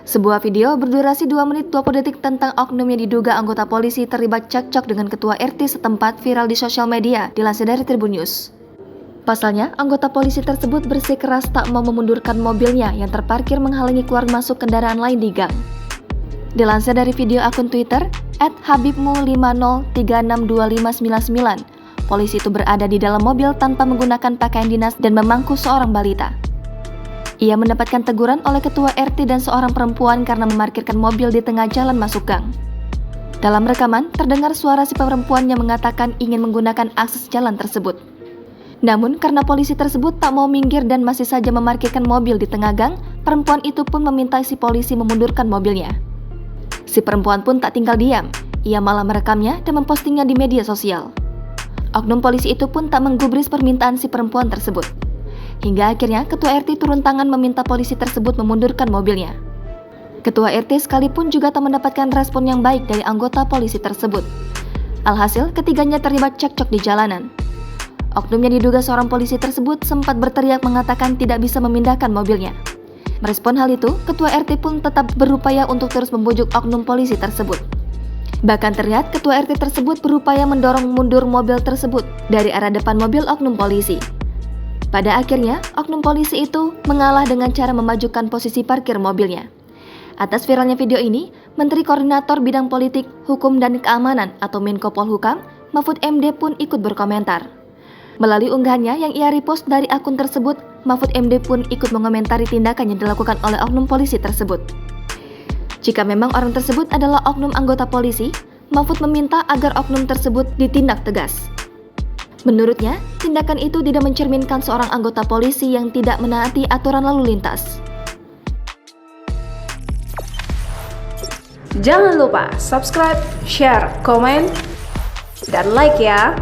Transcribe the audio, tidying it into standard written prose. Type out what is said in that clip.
Sebuah video berdurasi 2 menit 20 detik tentang oknum yang diduga anggota polisi terlibat cekcok dengan ketua RT setempat viral di sosial media, dilansir dari Tribun News. Pasalnya, anggota polisi tersebut bersikeras tak mau memundurkan mobilnya yang terparkir menghalangi keluar masuk kendaraan lain di gang. Dilansir dari video akun Twitter @habibmu50362599, polisi itu berada di dalam mobil tanpa menggunakan pakaian dinas dan memangku seorang balita. Ia mendapatkan teguran oleh ketua RT dan seorang perempuan karena memarkirkan mobil di tengah jalan masuk gang. Dalam rekaman, terdengar suara si perempuan yang mengatakan ingin menggunakan akses jalan tersebut. Namun, karena polisi tersebut tak mau minggir dan masih saja memarkirkan mobil di tengah gang, perempuan itu pun meminta si polisi memundurkan mobilnya. Si perempuan pun tak tinggal diam, ia malah merekamnya dan mempostingnya di media sosial. Oknum polisi itu pun tak menggubris permintaan si perempuan tersebut. Hingga akhirnya ketua RT turun tangan meminta polisi tersebut memundurkan mobilnya. Ketua RT sekalipun juga tak mendapatkan respon yang baik dari anggota polisi tersebut. Alhasil, ketiganya terlibat cekcok di jalanan. Oknum yang diduga seorang polisi tersebut sempat berteriak mengatakan tidak bisa memindahkan mobilnya. Merespon hal itu, ketua RT pun tetap berupaya untuk terus membujuk oknum polisi tersebut. Bahkan terlihat ketua RT tersebut berupaya mendorong mundur mobil tersebut dari arah depan mobil oknum polisi. Pada akhirnya, oknum polisi itu mengalah dengan cara memajukan posisi parkir mobilnya. Atas viralnya video ini, Menteri Koordinator Bidang Politik, Hukum dan Keamanan atau Menko Polhukam, Mahfud MD pun ikut berkomentar. Melalui unggahannya yang ia repost dari akun tersebut, Mahfud MD pun ikut mengomentari tindakan yang dilakukan oleh oknum polisi tersebut. Jika memang orang tersebut adalah oknum anggota polisi, Mahfud meminta agar oknum tersebut ditindak tegas. Menurutnya, tindakan itu tidak mencerminkan seorang anggota polisi yang tidak menaati aturan lalu lintas. Jangan lupa subscribe, share, komen, dan like ya!